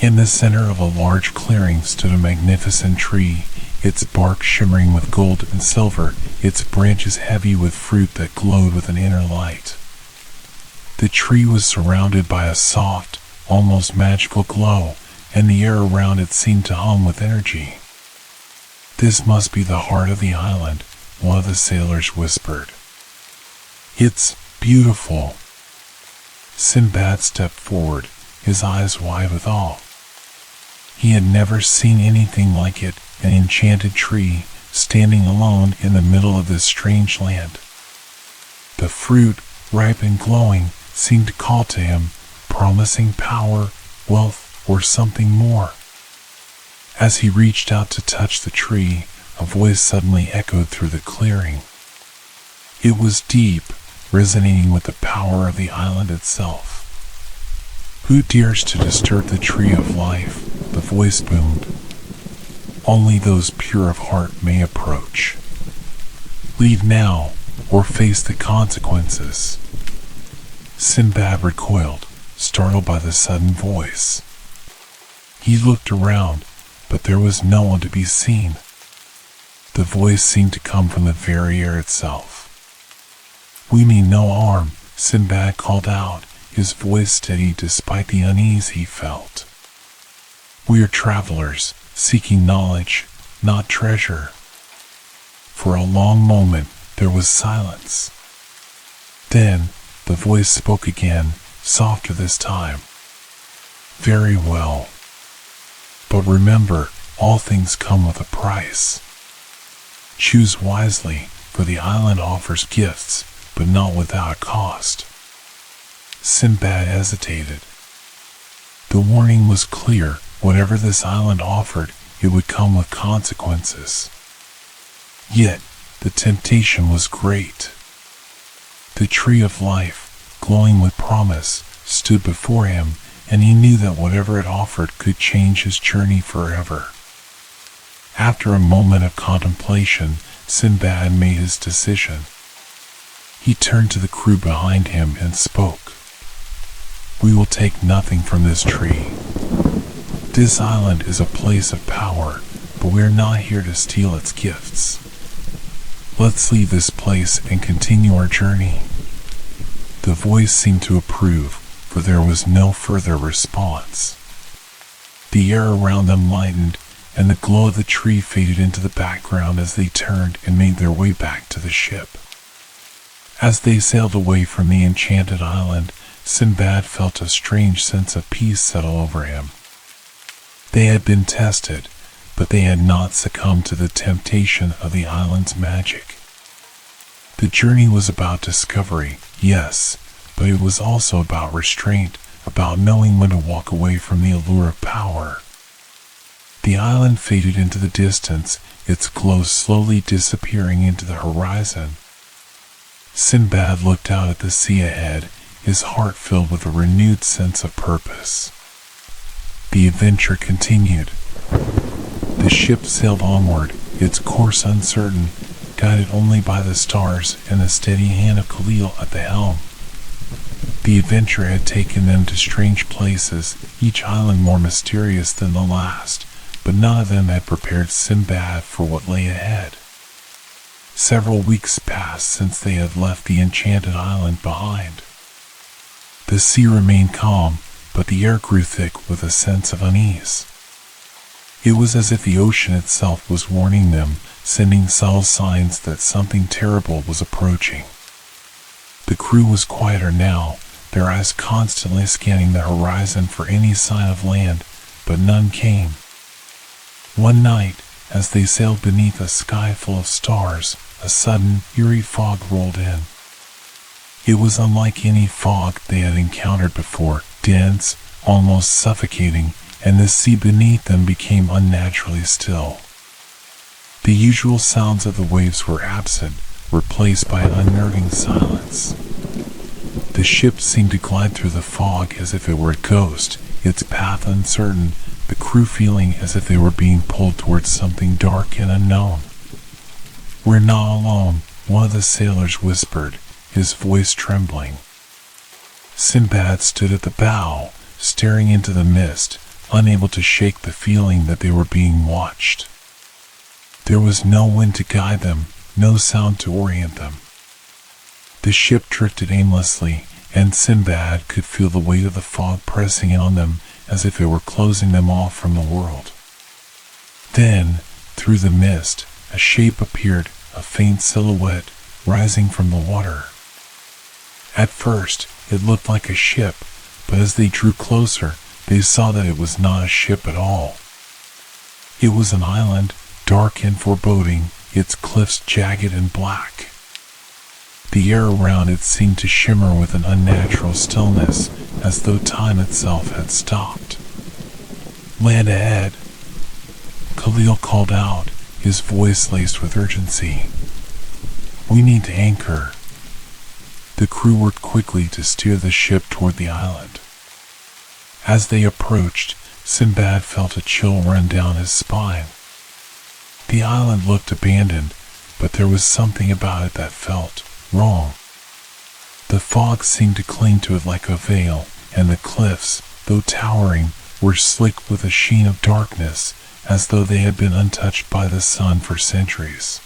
In the center of a large clearing stood a magnificent tree, its bark shimmering with gold and silver, its branches heavy with fruit that glowed with an inner light. The tree was surrounded by a soft, almost magical glow, and the air around it seemed to hum with energy. "This must be the heart of the island," one of the sailors whispered. "It's beautiful." Sinbad stepped forward, his eyes wide with awe. He had never seen anything like it, an enchanted tree, standing alone in the middle of this strange land. The fruit, ripe and glowing, seemed to call to him, promising power, wealth, or something more. As he reached out to touch the tree, a voice suddenly echoed through the clearing. It was deep, resonating with the power of the island itself. "Who dares to disturb the tree of life?" the voice boomed. "Only those pure of heart may approach. Leave now, or face the consequences." Sinbad recoiled, startled by the sudden voice. He looked around, but there was no one to be seen. The voice seemed to come from the very air itself. "We mean no harm," Sinbad called out, his voice steady despite the unease he felt. "We are travelers, seeking knowledge, not treasure." For a long moment there was silence. Then the voice spoke again, softer this time. "Very well. But remember, all things come with a price. Choose wisely, for the island offers gifts, but not without a cost." Sinbad hesitated. The warning was clear: whatever this island offered, it would come with consequences. Yet, the temptation was great. The tree of life, glowing with promise, stood before him, and he knew that whatever it offered could change his journey forever. After a moment of contemplation, Sinbad made his decision. He turned to the crew behind him and spoke. "We will take nothing from this tree. This island is a place of power, but we are not here to steal its gifts. Let's leave this place and continue our journey." The voice seemed to approve, for there was no further response. The air around them lightened, and the glow of the tree faded into the background as they turned and made their way back to the ship. As they sailed away from the enchanted island, Sinbad felt a strange sense of peace settle over him. They had been tested, but they had not succumbed to the temptation of the island's magic. The journey was about discovery, yes, but it was also about restraint, about knowing when to walk away from the allure of power. The island faded into the distance, its glow slowly disappearing into the horizon. Sinbad looked out at the sea ahead, his heart filled with a renewed sense of purpose. The adventure continued. The ship sailed onward, its course uncertain, guided only by the stars and the steady hand of Khalil at the helm. The adventure had taken them to strange places, each island more mysterious than the last, but none of them had prepared Sinbad for what lay ahead. Several weeks passed since they had left the enchanted island behind. The sea remained calm, but the air grew thick with a sense of unease. It was as if the ocean itself was warning them, sending subtle signs that something terrible was approaching. The crew was quieter now, their eyes constantly scanning the horizon for any sign of land, but none came. One night, as they sailed beneath a sky full of stars, a sudden, eerie fog rolled in. It was unlike any fog they had encountered before, dense, almost suffocating, and the sea beneath them became unnaturally still. The usual sounds of the waves were absent, replaced by an unnerving silence. The ship seemed to glide through the fog as if it were a ghost, its path uncertain, the crew feeling as if they were being pulled towards something dark and unknown. "We're not alone," one of the sailors whispered, his voice trembling. Sinbad stood at the bow, staring into the mist, unable to shake the feeling that they were being watched. There was no wind to guide them, no sound to orient them. The ship drifted aimlessly, and Sinbad could feel the weight of the fog pressing in on them as if it were closing them off from the world. Then, through the mist, a shape appeared, a faint silhouette, rising from the water. At first, it looked like a ship, but as they drew closer, they saw that it was not a ship at all. It was an island, dark and foreboding, its cliffs jagged and black. The air around it seemed to shimmer with an unnatural stillness, as though time itself had stopped. "Land ahead," Khalil called out, his voice laced with urgency. "We need to anchor." The crew worked quickly to steer the ship toward the island. As they approached, Sinbad felt a chill run down his spine. The island looked abandoned, but there was something about it that felt wrong. The fog seemed to cling to it like a veil, and the cliffs, though towering, were slick with a sheen of darkness, as though they had been untouched by the sun for centuries.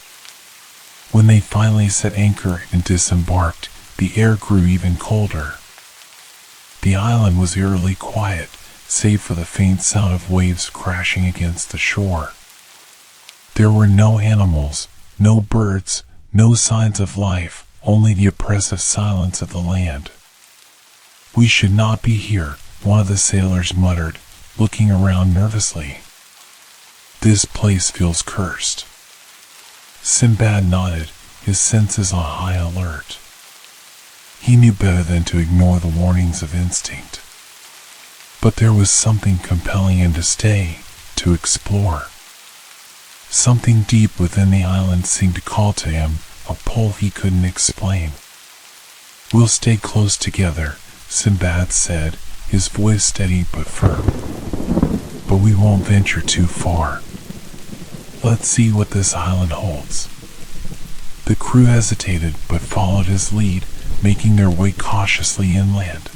When they finally set anchor and disembarked, the air grew even colder. The island was eerily quiet, save for the faint sound of waves crashing against the shore. There were no animals, no birds, no signs of life, only the oppressive silence of the land. "We should not be here," one of the sailors muttered, looking around nervously. "This place feels cursed." Sinbad nodded, his senses on high alert. He knew better than to ignore the warnings of instinct. But there was something compelling him to stay, to explore. Something deep within the island seemed to call to him, a pull he couldn't explain. "We'll stay close together," Sinbad said, his voice steady but firm. "But we won't venture too far. Let's see what this island holds." The crew hesitated but followed his lead, making their way cautiously inland.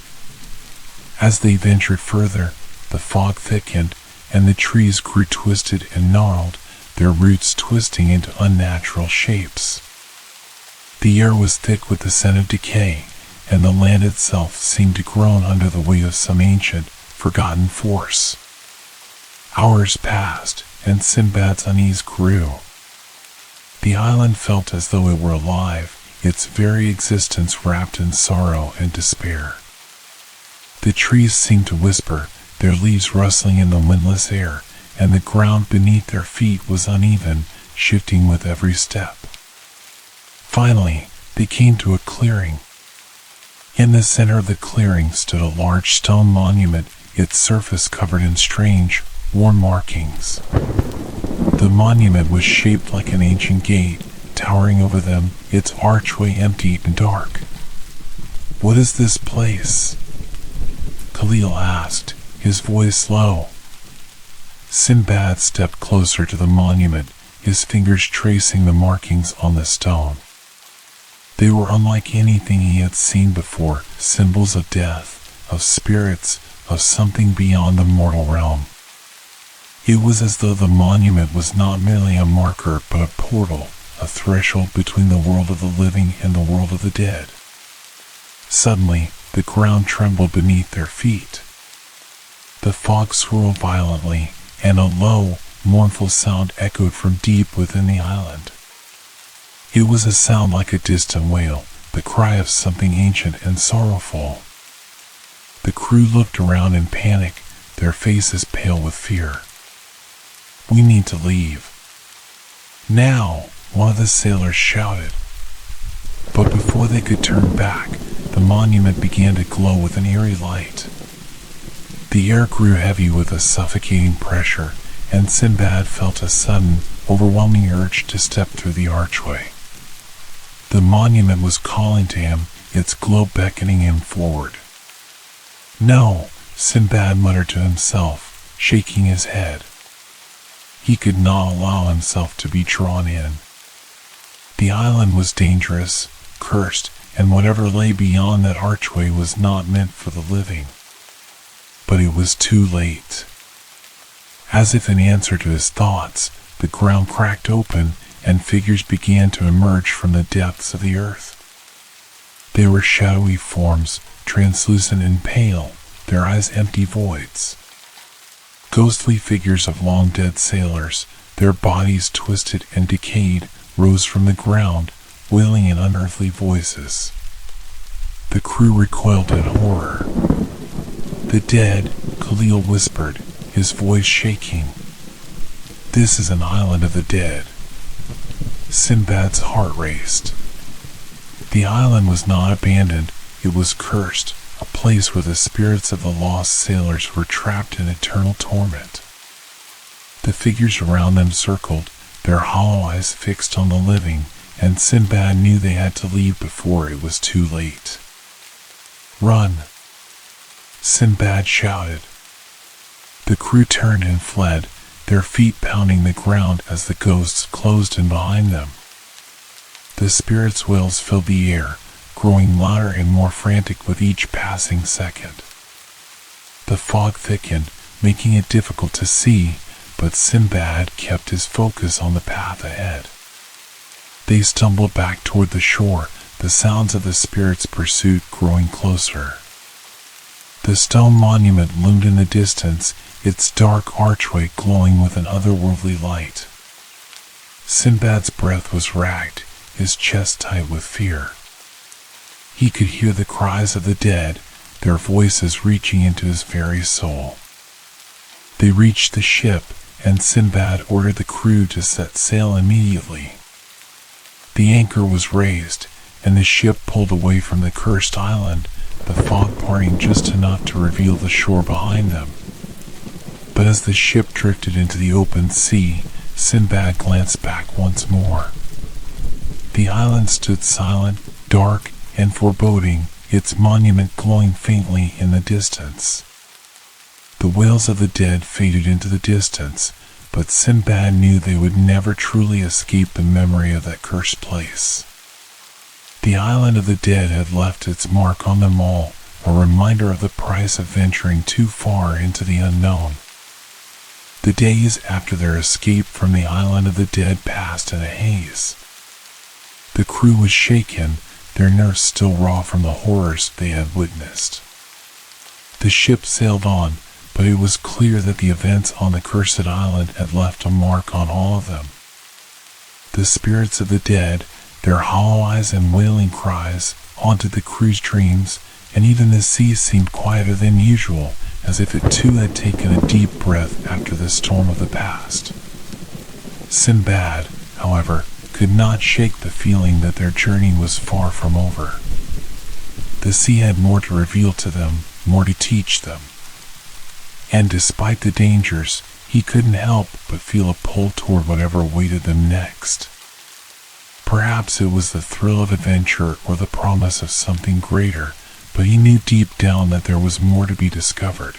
As they ventured further, the fog thickened and the trees grew twisted and gnarled, their roots twisting into unnatural shapes. The air was thick with the scent of decay, and the land itself seemed to groan under the weight of some ancient, forgotten force. Hours passed, and Sinbad's unease grew. The island felt as though it were alive, its very existence wrapped in sorrow and despair. The trees seemed to whisper, their leaves rustling in the windless air, and the ground beneath their feet was uneven, shifting with every step. Finally, they came to a clearing. In the center of the clearing stood a large stone monument, its surface covered in strange, worn markings. The monument was shaped like an ancient gate, towering over them, its archway empty and dark. "What is this place?" Khalil asked, his voice low. Sinbad stepped closer to the monument, his fingers tracing the markings on the stone. They were unlike anything he had seen before, symbols of death, of spirits, of something beyond the mortal realm. It was as though the monument was not merely a marker but a portal, a threshold between the world of the living and the world of the dead. Suddenly, the ground trembled beneath their feet. The fog swirled violently, and a low, mournful sound echoed from deep within the island. It was a sound like a distant wail, the cry of something ancient and sorrowful. The crew looked around in panic, their faces pale with fear. "We need to leave now," one of the sailors shouted. But before they could turn back, the monument began to glow with an eerie light. The air grew heavy with a suffocating pressure, and Sinbad felt a sudden, overwhelming urge to step through the archway. The monument was calling to him, its glow beckoning him forward. "No," Sinbad muttered to himself, shaking his head. He could not allow himself to be drawn in. The island was dangerous, cursed, and whatever lay beyond that archway was not meant for the living. But it was too late. As if in answer to his thoughts, the ground cracked open and figures began to emerge from the depths of the earth. They were shadowy forms, translucent and pale, their eyes empty voids. Ghostly figures of long-dead sailors, their bodies twisted and decayed, rose from the ground, wailing in unearthly voices. The crew recoiled in horror. "The dead," Khalil whispered, his voice shaking. "This is an island of the dead." Sinbad's heart raced. The island was not abandoned, it was cursed, a place where the spirits of the lost sailors were trapped in eternal torment. The figures around them circled, their hollow eyes fixed on the living, and Sinbad knew they had to leave before it was too late. "Run!" Sinbad shouted. The crew turned and fled, their feet pounding the ground as the ghosts closed in behind them. The spirits' wails filled the air, growing louder and more frantic with each passing second. The fog thickened, making it difficult to see, but Sinbad kept his focus on the path ahead. They stumbled back toward the shore, the sounds of the spirits' pursuit growing closer. The stone monument loomed in the distance, its dark archway glowing with an otherworldly light. Sinbad's breath was ragged, his chest tight with fear. He could hear the cries of the dead, their voices reaching into his very soul. They reached the ship, and Sinbad ordered the crew to set sail immediately. The anchor was raised, and the ship pulled away from the cursed island, the fog parting just enough to reveal the shore behind them. But as the ship drifted into the open sea, Sinbad glanced back once more. The island stood silent, dark, and foreboding, its monument glowing faintly in the distance. The wails of the dead faded into the distance, but Sinbad knew they would never truly escape the memory of that cursed place. The island of the dead had left its mark on them all, a reminder of the price of venturing too far into the unknown. The days after their escape from the island of the dead passed in a haze. The crew was shaken, their nerves still raw from the horrors they had witnessed. The ship sailed on, but it was clear that the events on the cursed island had left a mark on all of them. The spirits of the dead, their hollow eyes and wailing cries, haunted the crew's dreams, and even the sea seemed quieter than usual, as if it too had taken a deep breath after the storm of the past. Sinbad, however, could not shake the feeling that their journey was far from over. The sea had more to reveal to them, more to teach them. And despite the dangers, he couldn't help but feel a pull toward whatever awaited them next. Perhaps it was the thrill of adventure or the promise of something greater, but he knew deep down that there was more to be discovered.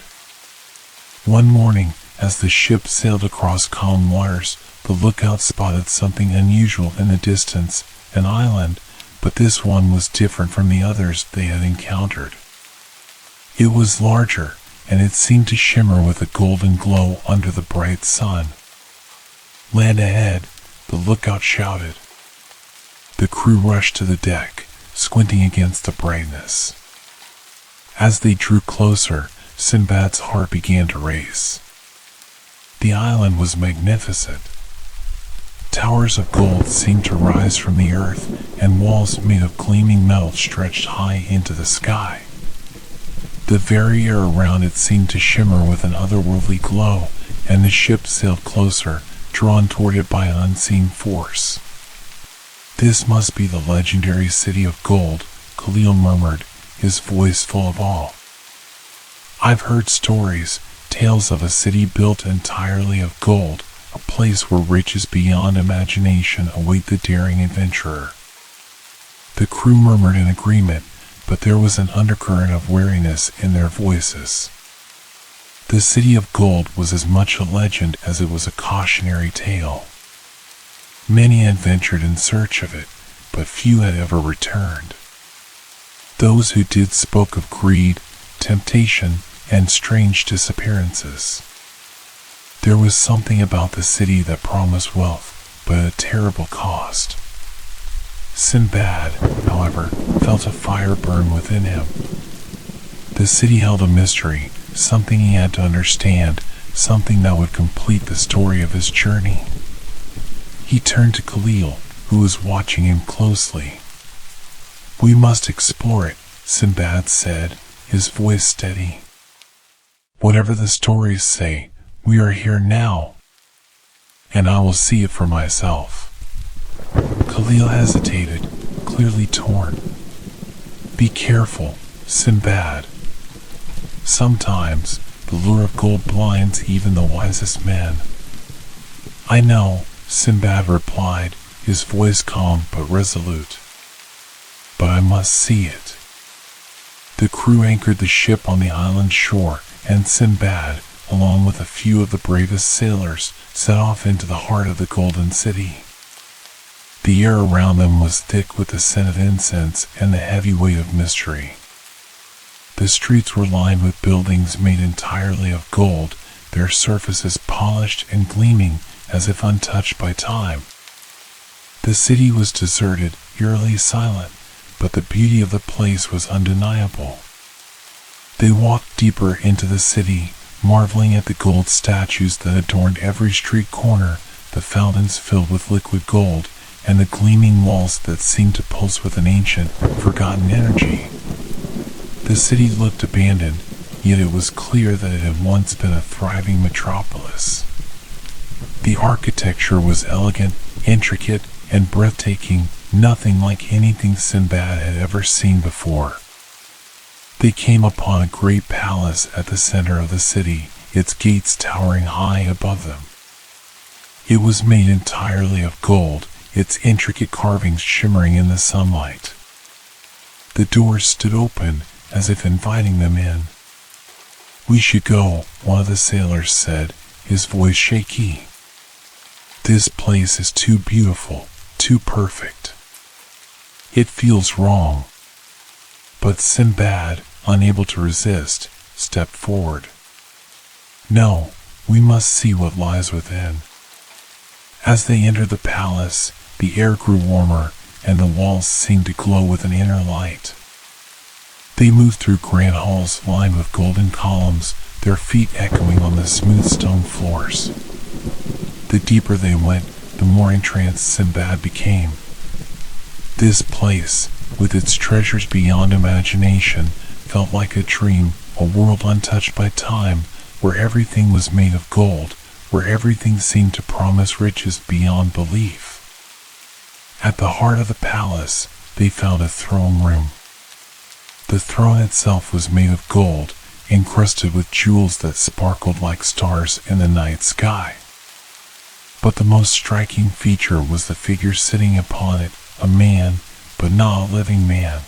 One morning, as the ship sailed across calm waters, the lookout spotted something unusual in the distance, an island, but this one was different from the others they had encountered. It was larger, and it seemed to shimmer with a golden glow under the bright sun. "Land ahead," the lookout shouted. The crew rushed to the deck, squinting against the brightness. As they drew closer, Sinbad's heart began to race. The island was magnificent. Towers of gold seemed to rise from the earth, and walls made of gleaming metal stretched high into the sky. The very air around it seemed to shimmer with an otherworldly glow, and the ship sailed closer, drawn toward it by an unseen force. "This must be the legendary city of gold," Khalil murmured, his voice full of awe. "I've heard stories, tales of a city built entirely of gold, a place where riches beyond imagination await the daring adventurer." The crew murmured in agreement, but there was an undercurrent of weariness in their voices. The city of gold was as much a legend as it was a cautionary tale. Many had ventured in search of it, but few had ever returned. Those who did spoke of greed, temptation, and strange disappearances. There was something about the city that promised wealth, but at a terrible cost. Sinbad, however, felt a fire burn within him. The city held a mystery, something he had to understand, something that would complete the story of his journey. He turned to Khalil, who was watching him closely. "We must explore it," Sinbad said, his voice steady. "Whatever the stories say, we are here now, and I will see it for myself." Khalil hesitated, clearly torn. "Be careful, Sinbad. Sometimes the lure of gold blinds even the wisest men." "I know," Sinbad replied, his voice calm but resolute. "But I must see it." The crew anchored the ship on the island shore, and Sinbad, along with a few of the bravest sailors, set off into the heart of the Golden City. The air around them was thick with the scent of incense and the heavy weight of mystery. The streets were lined with buildings made entirely of gold, their surfaces polished and gleaming as if untouched by time. The city was deserted, eerily silent, but the beauty of the place was undeniable. They walked deeper into the city, marveling at the gold statues that adorned every street corner, the fountains filled with liquid gold, and the gleaming walls that seemed to pulse with an ancient, forgotten energy. The city looked abandoned, yet it was clear that it had once been a thriving metropolis. The architecture was elegant, intricate, and breathtaking, nothing like anything Sinbad had ever seen before. They came upon a great palace at the center of the city, its gates towering high above them. It was made entirely of gold, its intricate carvings shimmering in the sunlight. The doors stood open, as if inviting them in. "We should go," one of the sailors said, his voice shaky. "This place is too beautiful, too perfect. It feels wrong." But Sinbad, unable to resist, stepped forward. "No, we must see what lies within." As they entered the palace, the air grew warmer, and the walls seemed to glow with an inner light. They moved through grand halls lined with golden columns, their feet echoing on the smooth stone floors. The deeper they went, the more entranced Sinbad became. This place, with its treasures beyond imagination, felt like a dream, a world untouched by time, where everything was made of gold, where everything seemed to promise riches beyond belief. At the heart of the palace, they found a throne room. The throne itself was made of gold, encrusted with jewels that sparkled like stars in the night sky. But the most striking feature was the figure sitting upon it, a man, but not a living man.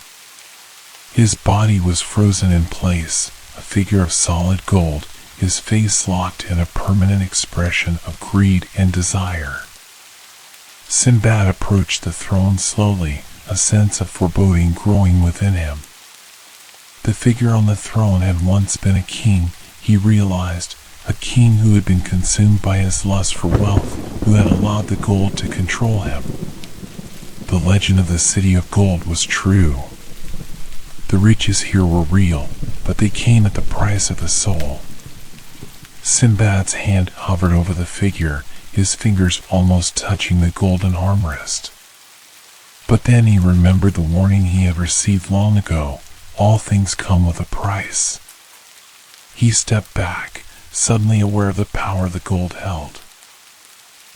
His body was frozen in place, a figure of solid gold, his face locked in a permanent expression of greed and desire. Sinbad approached the throne slowly, a sense of foreboding growing within him. The figure on the throne had once been a king, he realized, a king who had been consumed by his lust for wealth, who had allowed the gold to control him. The legend of the City of Gold was true. The riches here were real, but they came at the price of the soul. Sinbad's hand hovered over the figure, his fingers almost touching the golden armrest. But then he remembered the warning he had received long ago: all things come with a price. He stepped back, suddenly aware of the power the gold held.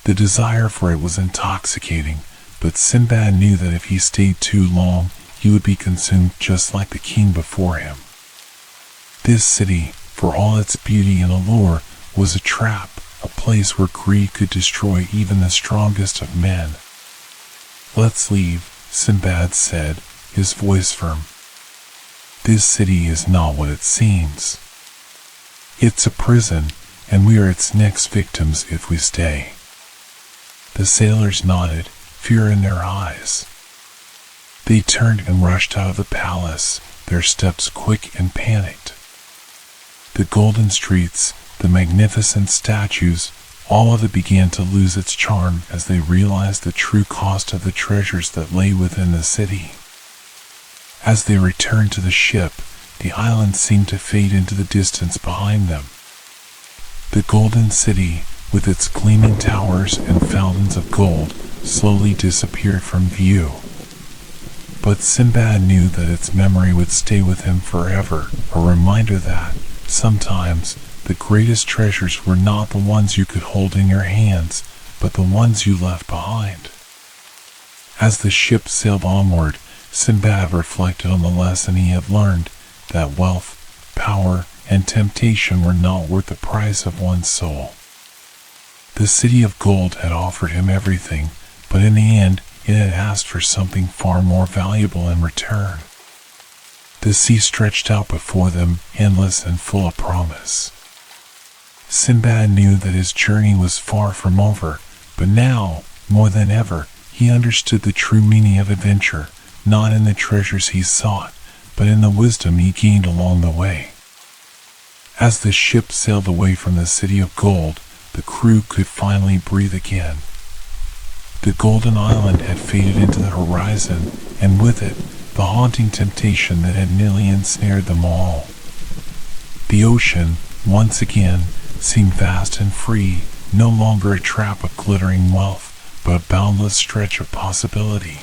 The desire for it was intoxicating, but Sinbad knew that if he stayed too long, he would be consumed just like the king before him. This city, for all its beauty and allure, was a trap, a place where greed could destroy even the strongest of men. "Let's leave," Sinbad said, his voice firm. "This city is not what it seems. It's a prison, and we are its next victims if we stay." The sailors nodded, fear in their eyes. They turned and rushed out of the palace, their steps quick and panicked. The golden streets, the magnificent statues, all of it began to lose its charm as they realized the true cost of the treasures that lay within the city. As they returned to the ship, the island seemed to fade into the distance behind them. The golden city, with its gleaming towers and fountains of gold, slowly disappeared from view. But Sinbad knew that its memory would stay with him forever, a reminder that, sometimes, the greatest treasures were not the ones you could hold in your hands, but the ones you left behind. As the ship sailed onward, Sinbad reflected on the lesson he had learned, that wealth, power, and temptation were not worth the price of one's soul. The City of Gold had offered him everything, but in the end, it had asked for something far more valuable in return. The sea stretched out before them, endless and full of promise. Sinbad knew that his journey was far from over, but now, more than ever, he understood the true meaning of adventure, not in the treasures he sought, but in the wisdom he gained along the way. As the ship sailed away from the City of Gold, the crew could finally breathe again. The golden island had faded into the horizon, and with it, the haunting temptation that had nearly ensnared them all. The ocean, once again, seemed vast and free, no longer a trap of glittering wealth, but a boundless stretch of possibility.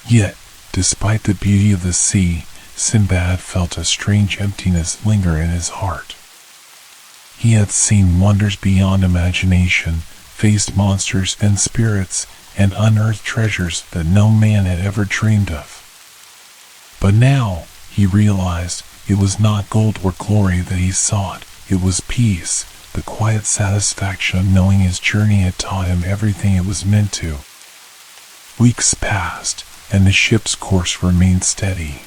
Yet, despite the beauty of the sea, Sinbad felt a strange emptiness linger in his heart. He had seen wonders beyond imagination, faced monsters and spirits, and unearthed treasures that no man had ever dreamed of. But now, he realized, it was not gold or glory that he sought, it was peace, the quiet satisfaction of knowing his journey had taught him everything it was meant to. Weeks passed, and the ship's course remained steady.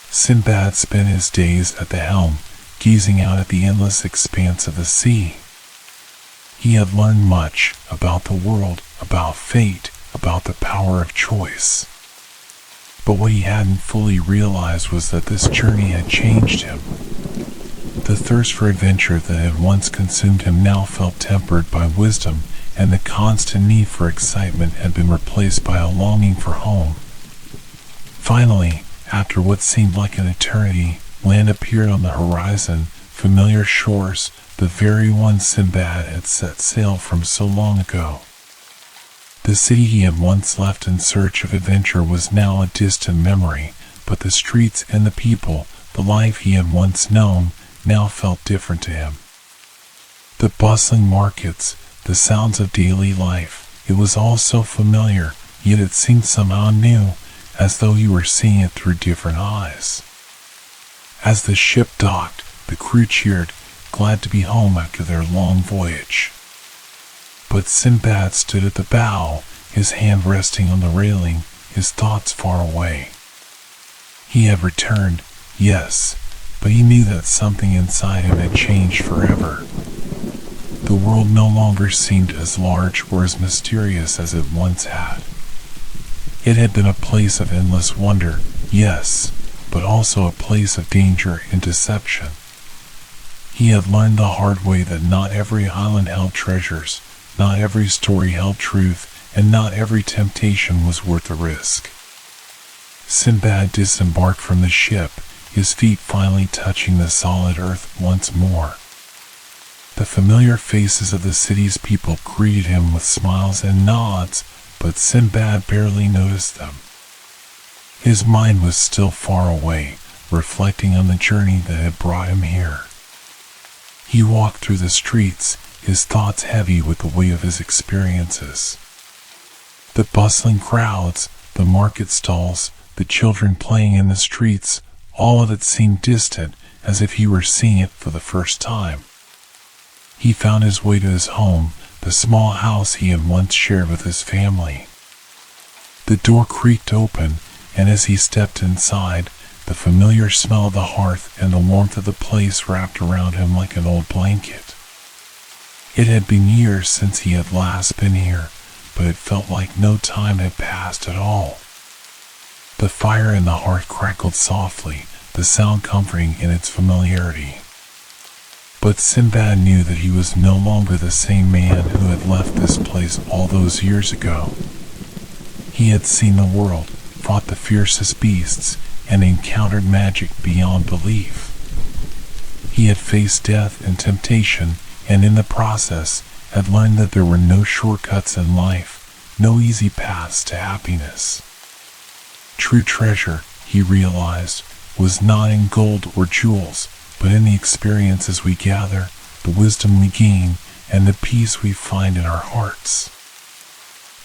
Sinbad spent his days at the helm, gazing out at the endless expanse of the sea. He had learned much about the world, about fate, about the power of choice. But what he hadn't fully realized was that this journey had changed him. The thirst for adventure that had once consumed him now felt tempered by wisdom, and the constant need for excitement had been replaced by a longing for home. Finally, after what seemed like an eternity, land appeared on the horizon, familiar shores, the very ones Sinbad had set sail from so long ago. The city he had once left in search of adventure was now a distant memory, but the streets and the people, the life he had once known, now felt different to him. The bustling markets, the sounds of daily life, it was all so familiar, yet it seemed somehow new, as though he were seeing it through different eyes. As the ship docked, the crew cheered, glad to be home after their long voyage. But Sinbad stood at the bow, his hand resting on the railing, his thoughts far away. He had returned, yes, but he knew that something inside him had changed forever. The world no longer seemed as large or as mysterious as it once had. It had been a place of endless wonder, yes, but also a place of danger and deception. He had learned the hard way that not every island held treasures, not every story held truth, and not every temptation was worth the risk. Sinbad disembarked from the ship, his feet finally touching the solid earth once more. The familiar faces of the city's people greeted him with smiles and nods, but Sinbad barely noticed them. His mind was still far away, reflecting on the journey that had brought him here. He walked through the streets, his thoughts heavy with the weight of his experiences. The bustling crowds, the market stalls, the children playing in the streets, all of it seemed distant, as if he were seeing it for the first time. He found his way to his home, the small house he had once shared with his family. The door creaked open, and as he stepped inside, the familiar smell of the hearth and the warmth of the place wrapped around him like an old blanket. It had been years since he had last been here, but it felt like no time had passed at all. The fire in the hearth crackled softly, the sound comforting in its familiarity. But Sinbad knew that he was no longer the same man who had left this place all those years ago. He had seen the world, fought the fiercest beasts, and encountered magic beyond belief. He had faced death and temptation, and in the process had learned that there were no shortcuts in life, no easy paths to happiness. True treasure, he realized, was not in gold or jewels, but in the experiences we gather, the wisdom we gain, and the peace we find in our hearts.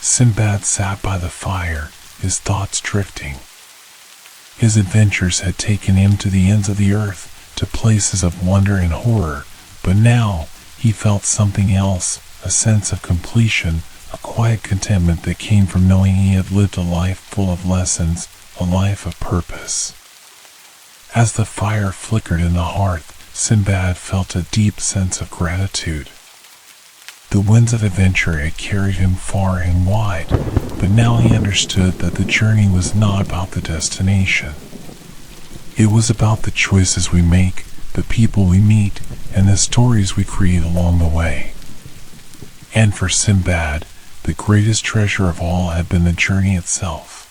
Sinbad sat by the fire, his thoughts drifting. His adventures had taken him to the ends of the earth, to places of wonder and horror, but now he felt something else, a sense of completion, a quiet contentment that came from knowing he had lived a life full of lessons, a life of purpose. As the fire flickered in the hearth, Sinbad felt a deep sense of gratitude. The winds of adventure had carried him far and wide, but now he understood that the journey was not about the destination. It was about the choices we make, the people we meet, and the stories we create along the way. And for Sinbad, the greatest treasure of all had been the journey itself.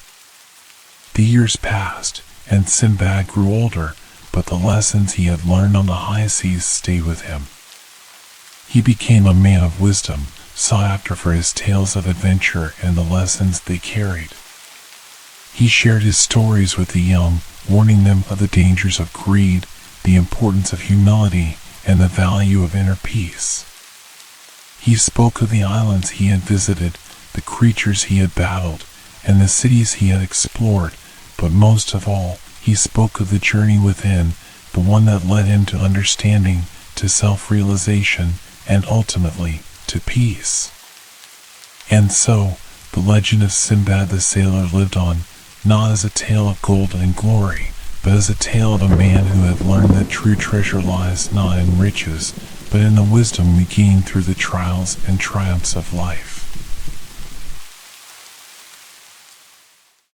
The years passed, and Sinbad grew older, but the lessons he had learned on the high seas stayed with him. He became a man of wisdom, sought after for his tales of adventure and the lessons they carried. He shared his stories with the young, warning them of the dangers of greed, the importance of humility, and the value of inner peace. He spoke of the islands he had visited, the creatures he had battled, and the cities he had explored, but most of all, he spoke of the journey within, the one that led him to understanding, to self-realization, and ultimately, to peace. And so, the legend of Sinbad the sailor lived on, not as a tale of gold and glory, but as a tale of a man who had learned that true treasure lies not in riches, but in the wisdom we gain through the trials and triumphs of life.